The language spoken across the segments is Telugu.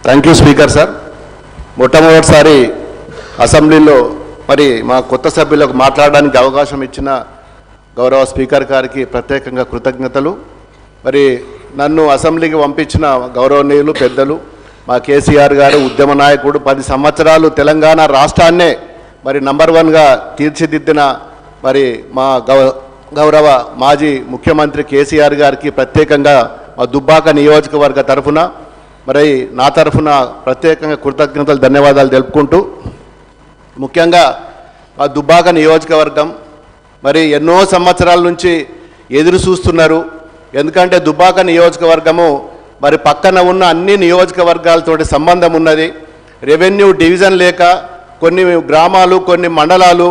Thank you speaker sir. మొట్టమొదటిసారి అసెంబ్లీలో మరి మా కొత్త సభ్యులకు మాట్లాడడానికి అవకాశం ఇచ్చిన గౌరవ స్పీకర్ గారికి ప్రత్యేకంగా కృతజ్ఞతలు. మరి నన్ను అసెంబ్లీకి పంపించిన గౌరవనీయులు పెద్దలు మా కేసీఆర్ గారు, ఉద్యమ నాయకుడు, 10 సంవత్సరాలు తెలంగాణ రాష్ట్రాన్నే మరి నంబర్ 1గా తీర్చిదిద్దిన మరి మా గౌరవ మాజీ ముఖ్యమంత్రి కేసీఆర్ గారికి ప్రత్యేకంగా మా దుబ్బాక నియోజకవర్గ తరఫున మరి నా తరఫున ప్రత్యేకంగా కృతజ్ఞతలు, ధన్యవాదాలు తెలుపుకుంటూ, ముఖ్యంగా మా దుబ్బాక నియోజకవర్గం మరి ఎన్నో సంవత్సరాల నుంచి ఎదురు చూస్తున్నారు. ఎందుకంటే దుబ్బాక నియోజకవర్గము మరి పక్కన ఉన్న అన్ని నియోజకవర్గాలతోటి సంబంధం ఉన్నది. రెవెన్యూ డివిజన్ లేక కొన్ని గ్రామాలు, కొన్ని మండలాలు,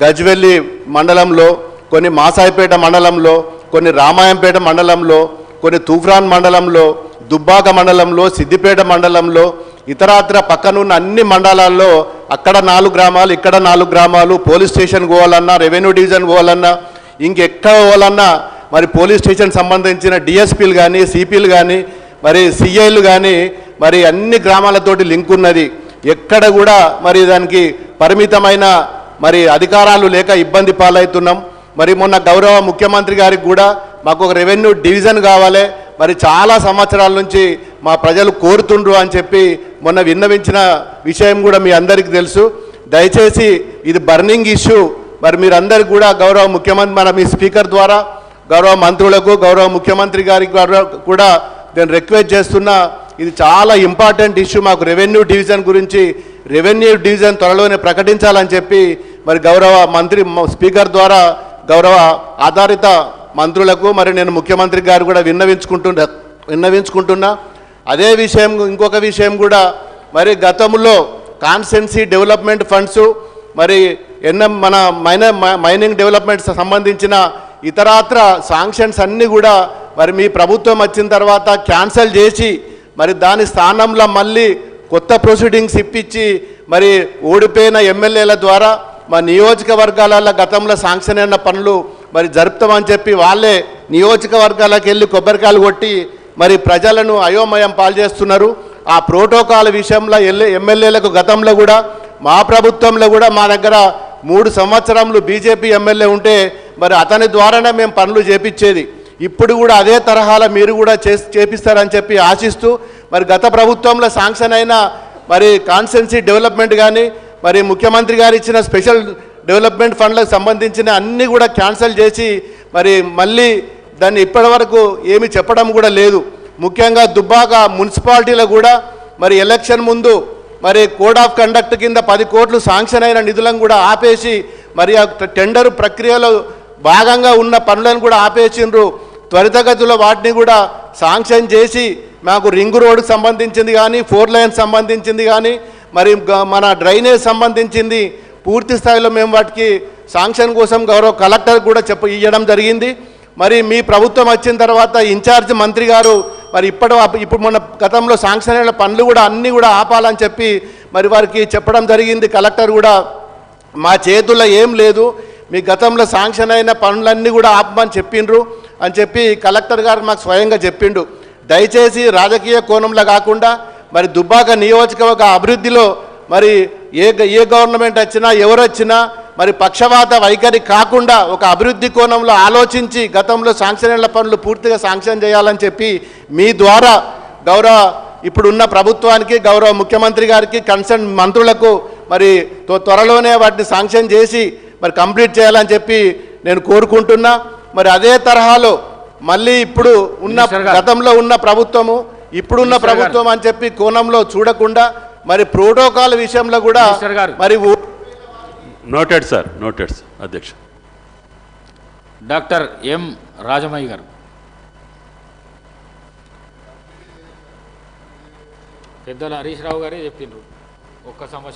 గజ్వెల్లి మండలంలో, కొన్ని మాసాయిపేట మండలంలో, కొన్ని రామాయంపేట మండలంలో, కొన్ని తూఫ్రాన్ మండలంలో, దుబ్బాక మండలంలో, సిద్దిపేట మండలంలో, ఇతరత్ర పక్కనున్న అన్ని మండలాల్లో అక్కడ 4 గ్రామాలు, ఇక్కడ 4 గ్రామాలు, పోలీస్ స్టేషన్ పోవాలన్నా, రెవెన్యూ డివిజన్ పోవాలన్నా, ఇంకెక్కడ పోవాలన్నా మరి పోలీస్ స్టేషన్ సంబంధించిన డిఎస్పీలు కానీ, సిపిలు కానీ, మరి సిఐలు కానీ మరి అన్ని గ్రామాలతోటి లింక్ ఉన్నది. ఎక్కడ కూడా మరి దానికి పరిమితమైన మరి అధికారాలు లేక ఇబ్బంది పాలవుతున్నాం. మరి మొన్న గౌరవ ముఖ్యమంత్రి గారికి కూడా మాకు ఒక రెవెన్యూ డివిజన్ కావాలి, మరి చాలా సంవత్సరాల నుంచి మా ప్రజలు కోరుతుండ్రు అని చెప్పి మొన్న విన్నవించిన విషయం కూడా మీ అందరికీ తెలుసు. దయచేసి ఇది బర్నింగ్ ఇష్యూ. మరి మీరందరికీ కూడా గౌరవ ముఖ్యమంత్రి మన మీ స్పీకర్ ద్వారా గౌరవ మంత్రులకు, గౌరవ ముఖ్యమంత్రి గారికి కూడా నేను రిక్వెస్ట్ చేస్తున్నా, ఇది చాలా ఇంపార్టెంట్ ఇష్యూ. మాకు రెవెన్యూ డివిజన్ గురించి రెవెన్యూ డివిజన్ త్వరలోనే ప్రకటించాలని చెప్పి మరి గౌరవ మంత్రి స్పీకర్ ద్వారా గౌరవ ఆధారిత మంత్రులకు మరి నేను ముఖ్యమంత్రి గారు కూడా విన్నవించుకుంటున్నా. అదే విషయం, ఇంకొక విషయం కూడా మరి గతంలో కాన్స్టెన్సీ డెవలప్మెంట్ ఫండ్స్ మరి మన మైనింగ్ డెవలప్మెంట్ సంబంధించిన ఇతరత్ర శాంక్షన్స్ అన్నీ కూడా మరి మీ ప్రభుత్వం వచ్చిన తర్వాత క్యాన్సిల్ చేసి మరి దాని స్థానంలో మళ్ళీ కొత్త ప్రొసీడింగ్స్ ఇప్పించి మరి ఓడిపోయిన ఎమ్మెల్యేల ద్వారా మా నియోజకవర్గాలలో గతంలో శాంక్షన్ అయిన పనులు మరి జరుపుతామని చెప్పి వాళ్ళే నియోజకవర్గాలకు వెళ్ళి కొబ్బరికాయలు కొట్టి మరి ప్రజలను అయోమయం పాలు చేస్తున్నారు. ఆ ప్రోటోకాల్ విషయంలో ఎమ్మెల్యేలకు గతంలో కూడా మా ప్రభుత్వంలో కూడా మా దగ్గర 3 సంవత్సరాలు బీజేపీ ఎమ్మెల్యే ఉంటే మరి అతని ద్వారానే మేము పనులు చేపించేది. ఇప్పుడు కూడా అదే తరహాలో మీరు కూడా చేపిస్తారని చెప్పి ఆశిస్తూ మరి గత ప్రభుత్వంలో శాంక్షన్ అయిన మరి కాన్స్టెన్సీ డెవలప్మెంట్ కానీ మరి ముఖ్యమంత్రి గారు ఇచ్చిన స్పెషల్ డెవలప్మెంట్ ఫండ్లకు సంబంధించిన అన్నీ కూడా క్యాన్సిల్ చేసి మరి మళ్ళీ దాన్ని ఇప్పటివరకు ఏమీ చెప్పడం కూడా లేదు. ముఖ్యంగా దుబ్బాక మున్సిపాలిటీలో కూడా మరి ఎలక్షన్ ముందు మరి కోడ్ ఆఫ్ కండక్ట్ కింద 10 కోట్లు శాంక్షన్ అయిన నిధులను కూడా ఆపేసి మరి ఆ టెండర్ ప్రక్రియలో భాగంగా ఉన్న పనులను కూడా ఆపేసిండ్రు. త్వరితగతిలో వాటిని కూడా శాంక్షన్ చేసి మాకు రింగ్ రోడ్డుకు సంబంధించింది కానీ, 4 లైన్ సంబంధించింది కానీ, మరి మన డ్రైనేజ్ సంబంధించింది పూర్తి స్థాయిలో మేము వాటికి శాంక్షన్ కోసం గౌరవ కలెక్టర్ కూడా ఇవ్వడం జరిగింది. మరి మీ ప్రభుత్వం వచ్చిన తర్వాత ఇన్ఛార్జ్ మంత్రి గారు మరి ఇప్పుడు మన గతంలో శాంక్షన్ అయిన పనులు కూడా అన్నీ కూడా ఆపాలని చెప్పి మరి వారికి చెప్పడం జరిగింది. కలెక్టర్ కూడా మా చేతుల్లో ఏం లేదు, మీ గతంలో శాంక్షన్ అయిన పనులన్నీ కూడా ఆపమని చెప్పిండ్రు అని చెప్పి కలెక్టర్ గారు మాకు స్వయంగా చెప్పిండు. దయచేసి రాజకీయ కోణంలో కాకుండా మరి దుబ్బాక నియోజకవర్గ అభివృద్ధిలో మరి ఏ గవర్నమెంట్ వచ్చినా ఎవరు వచ్చినా మరి పక్షవాత వైఖరి కాకుండా ఒక అభివృద్ధి కోణంలో ఆలోచించి గతంలో శాంక్షన్ అయిన పనులు పూర్తిగా శాంక్షన్ చేయాలని చెప్పి మీ ద్వారా గౌరవ ఇప్పుడున్న ప్రభుత్వానికి, గౌరవ ముఖ్యమంత్రి గారికి, కన్సర్న్ మంత్రులకు మరి త్వరలోనే వాటిని శాంక్షన్ చేసి మరి కంప్లీట్ చేయాలని చెప్పి నేను కోరుకుంటున్నా. మరి అదే తరహాలో మళ్ళీ ఇప్పుడు ఉన్న గతంలో ఉన్న ప్రభుత్వము ఇప్పుడున్న ప్రభుత్వం అని చెప్పి కోణంలో చూడకుండా మరి ప్రోటోకాల్ విషయంలో కూడా మరి నోటెడ్ సార్, నోటెడ్ సార్. అధ్యక్ష డాక్టర్ ఎం రాజమయ్య గారు. పెద్దల హరీష్ రావు గారే చెప్పిండ్రు ఒక్క సమస్య